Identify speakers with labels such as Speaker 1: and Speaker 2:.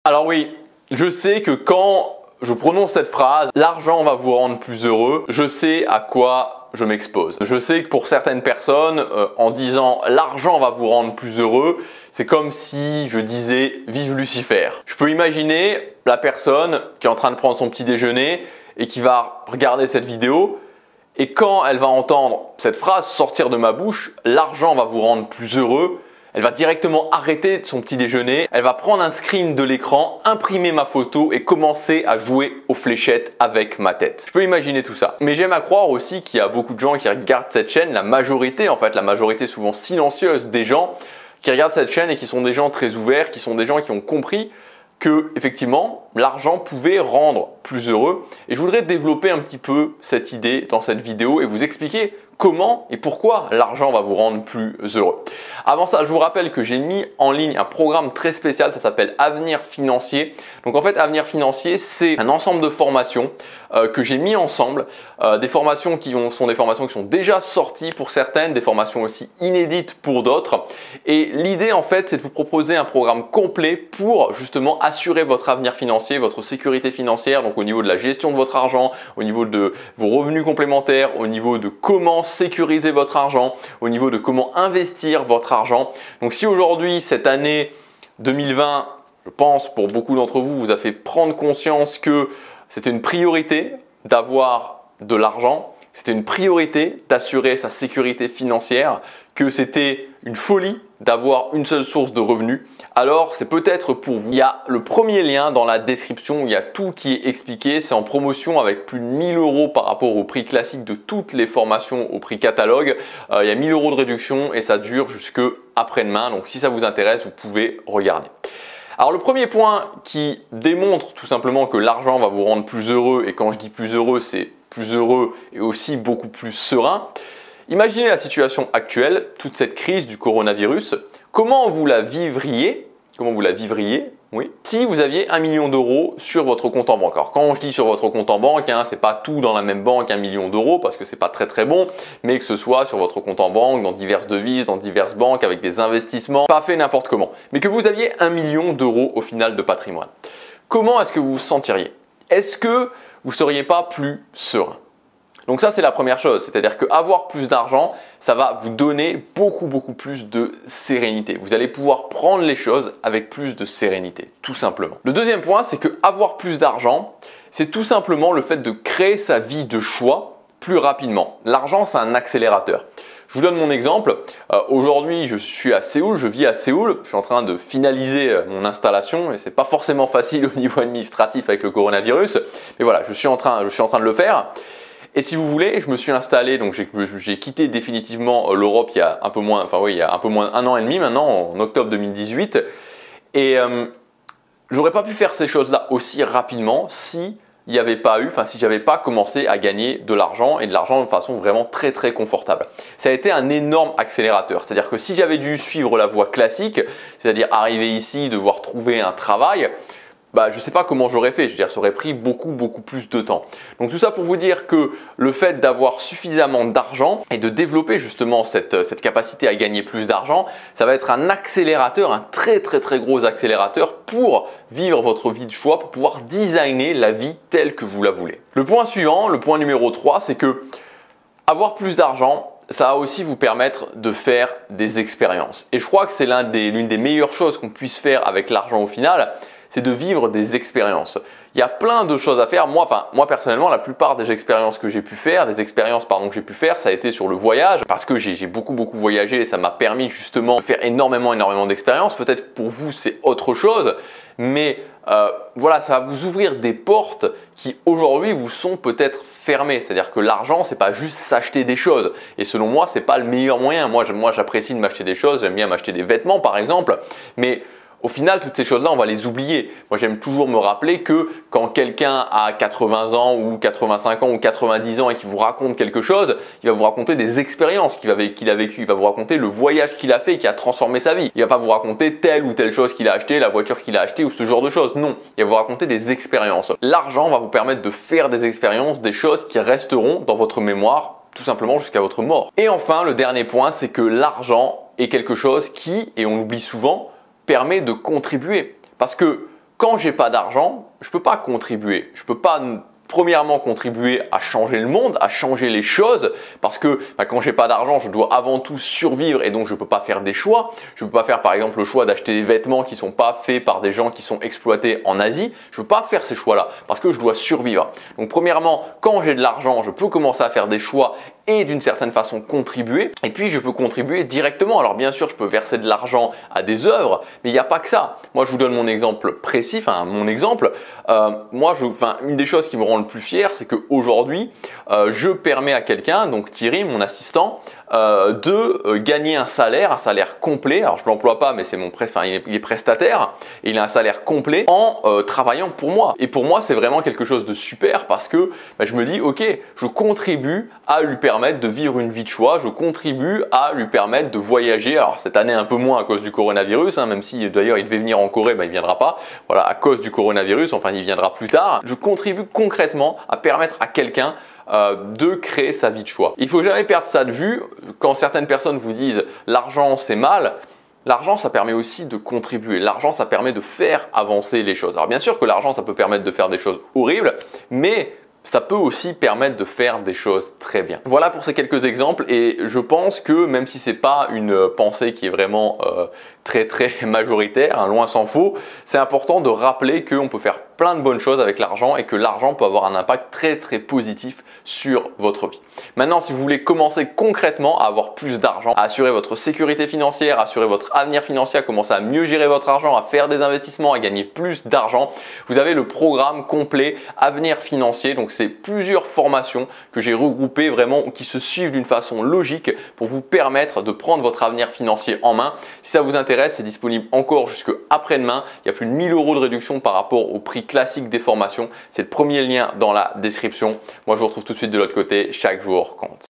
Speaker 1: Alors oui, je sais que quand je prononce cette phrase, l'argent va vous rendre plus heureux, je sais à quoi je m'expose. Je sais que pour certaines personnes, en disant l'argent va vous rendre plus heureux, c'est comme si je disais vive Lucifer. Je peux imaginer la personne qui est en train de prendre son petit déjeuner et qui va regarder cette vidéo. Et quand elle va entendre cette phrase sortir de ma bouche, l'argent va vous rendre plus heureux, elle va directement arrêter son petit déjeuner, elle va prendre un screen de l'écran, imprimer ma photo et commencer à jouer aux fléchettes avec ma tête. Je peux imaginer tout ça. Mais j'aime à croire aussi qu'il y a beaucoup de gens qui regardent cette chaîne, la majorité souvent silencieuse des gens qui regardent cette chaîne et qui sont des gens très ouverts, qui sont des gens qui ont compris que effectivement l'argent pouvait rendre plus heureux. Et je voudrais développer un petit peu cette idée dans cette vidéo et vous expliquer comment et pourquoi l'argent va vous rendre plus heureux. Avant ça, je vous rappelle que j'ai mis en ligne un programme très spécial, ça s'appelle Avenir Financier. Donc en fait, Avenir Financier, c'est un ensemble de formations que j'ai mis ensemble, des formations qui sont des formations qui sont déjà sorties pour certaines, des formations aussi inédites pour d'autres. Et l'idée en fait, c'est de vous proposer un programme complet pour justement assurer votre avenir financier, votre sécurité financière, donc au niveau de la gestion de votre argent, au niveau de vos revenus complémentaires, au niveau de comment sécuriser votre argent, au niveau de comment investir votre argent. Donc si aujourd'hui, cette année 2020, je pense pour beaucoup d'entre vous, vous a fait prendre conscience que c'était une priorité d'avoir de l'argent, c'était une priorité d'assurer sa sécurité financière, que c'était une folie d'avoir une seule source de revenus, alors c'est peut-être pour vous. Il y a le premier lien dans la description, il y a tout qui est expliqué, c'est en promotion avec plus de 1000 € par rapport au prix classique de toutes les formations au prix catalogue. Il y a 1000 € de réduction et ça dure jusque après-demain, donc si ça vous intéresse, vous pouvez regarder. Alors le premier point qui démontre tout simplement que l'argent va vous rendre plus heureux, et quand je dis plus heureux, c'est plus heureux et aussi beaucoup plus serein. Imaginez la situation actuelle, toute cette crise du coronavirus, comment vous la vivriez, oui, si vous aviez 1 million d'euros sur votre compte en banque. Alors quand je dis sur votre compte en banque, c'est pas tout dans la même banque 1 million d'euros parce que c'est pas très bon, mais que ce soit sur votre compte en banque, dans diverses devises, dans diverses banques, avec des investissements, pas fait n'importe comment, mais que vous aviez 1 million d'euros au final de patrimoine. Comment est-ce que vous vous sentiriez? Est-ce que vous ne seriez pas plus serein? Donc ça, c'est la première chose, c'est-à-dire qu'avoir plus d'argent, ça va vous donner beaucoup plus de sérénité. Vous allez pouvoir prendre les choses avec plus de sérénité, tout simplement. Le deuxième point, c'est que avoir plus d'argent, c'est tout simplement le fait de créer sa vie de choix plus rapidement. L'argent, c'est un accélérateur. Je vous donne mon exemple. Aujourd'hui, je suis à Séoul, je vis à Séoul. Je suis en train de finaliser mon installation et c'est pas forcément facile au niveau administratif avec le coronavirus. Mais voilà, je suis en train de le faire. Et si vous voulez, je me suis installé, donc j'ai quitté définitivement l'Europe il y a un peu moins d'1 an et demi maintenant, en octobre 2018. Et j'aurais pas pu faire ces choses-là aussi rapidement si j'avais pas commencé à gagner de l'argent, et de l'argent de façon vraiment très confortable. Ça a été un énorme accélérateur. C'est-à-dire que si j'avais dû suivre la voie classique, c'est-à-dire arriver ici, devoir trouver un travail, je ne sais pas comment j'aurais fait, ça aurait pris beaucoup plus de temps. Donc tout ça pour vous dire que le fait d'avoir suffisamment d'argent et de développer justement cette capacité à gagner plus d'argent, ça va être un accélérateur, un très gros accélérateur pour vivre votre vie de choix, pour pouvoir designer la vie telle que vous la voulez. Le point suivant, le point numéro 3, c'est que avoir plus d'argent, ça va aussi vous permettre de faire des expériences. Et je crois que c'est l'une des meilleures choses qu'on puisse faire avec l'argent au final, c'est de vivre des expériences. Il y a plein de choses à faire. Moi personnellement, la plupart des expériences que j'ai pu faire, ça a été sur le voyage, parce que j'ai beaucoup voyagé et ça m'a permis justement de faire énormément d'expériences. Peut-être pour vous, c'est autre chose, mais voilà, ça va vous ouvrir des portes qui aujourd'hui vous sont peut-être fermées. C'est-à-dire que l'argent, c'est pas juste s'acheter des choses. Et selon moi, c'est pas le meilleur moyen. Moi, j'apprécie de m'acheter des choses. J'aime bien m'acheter des vêtements, par exemple, mais au final, toutes ces choses-là, on va les oublier. Moi, j'aime toujours me rappeler que quand quelqu'un a 80 ans ou 85 ans ou 90 ans et qu'il vous raconte quelque chose, il va vous raconter des expériences qu'il a vécues. Il va vous raconter le voyage qu'il a fait qui a transformé sa vie. Il ne va pas vous raconter telle ou telle chose qu'il a acheté, la voiture qu'il a achetée ou ce genre de choses. Non, il va vous raconter des expériences. L'argent va vous permettre de faire des expériences, des choses qui resteront dans votre mémoire tout simplement jusqu'à votre mort. Et enfin, le dernier point, c'est que l'argent est quelque chose qui, et on l'oublie souvent, permet de contribuer. Parce que quand j'ai pas d'argent, je peux pas contribuer. Je peux pas premièrement contribuer à changer le monde, à changer les choses, parce que quand j'ai pas d'argent, je dois avant tout survivre et donc je peux pas faire des choix. Je peux pas faire par exemple le choix d'acheter des vêtements qui sont pas faits par des gens qui sont exploités en Asie. Je peux pas faire ces choix-là parce que je dois survivre. Donc premièrement, quand j'ai de l'argent, je peux commencer à faire des choix et d'une certaine façon contribuer. Et puis je peux contribuer directement. Alors bien sûr, je peux verser de l'argent à des œuvres, mais il n'y a pas que ça. Moi, je vous donne mon exemple précis, mon exemple. Une des choses qui me rend le plus fier, c'est qu'aujourd'hui, je permets à quelqu'un, donc Thierry, mon assistant, de gagner un salaire complet. Alors je ne l'emploie pas, mais c'est il est prestataire et il a un salaire complet en travaillant pour moi. Et pour moi, c'est vraiment quelque chose de super parce que je me dis, ok, je contribue à lui permettre de vivre une vie de choix, je contribue à lui permettre de voyager. Alors cette année un peu moins à cause du coronavirus, même si d'ailleurs il devait venir en Corée, il ne viendra pas. Voilà, à cause du coronavirus, enfin il viendra plus tard. Je contribue concrètement à permettre à quelqu'un de créer sa vie de choix. Il ne faut jamais perdre ça de vue. Quand certaines personnes vous disent l'argent c'est mal, l'argent, ça permet aussi de contribuer. L'argent, ça permet de faire avancer les choses. Alors bien sûr que l'argent, ça peut permettre de faire des choses horribles, mais ça peut aussi permettre de faire des choses très bien. Voilà pour ces quelques exemples et je pense que même si ce n'est pas une pensée qui est vraiment très majoritaire, loin s'en faut, c'est important de rappeler qu'on peut faire plein de bonnes choses avec l'argent et que l'argent peut avoir un impact très positif sur votre vie. Maintenant, si vous voulez commencer concrètement à avoir plus d'argent, à assurer votre sécurité financière, à assurer votre avenir financier, à commencer à mieux gérer votre argent, à faire des investissements, à gagner plus d'argent, vous avez le programme complet Avenir Financier. Donc c'est plusieurs formations que j'ai regroupées vraiment qui se suivent d'une façon logique pour vous permettre de prendre votre avenir financier en main. Si ça vous intéresse, c'est disponible encore jusque après-demain. Il y a plus de 1000 € de réduction par rapport au prix classique des formations. C'est le premier lien dans la description. Moi, je vous retrouve tout de suite de l'autre côté. Chaque jour compte.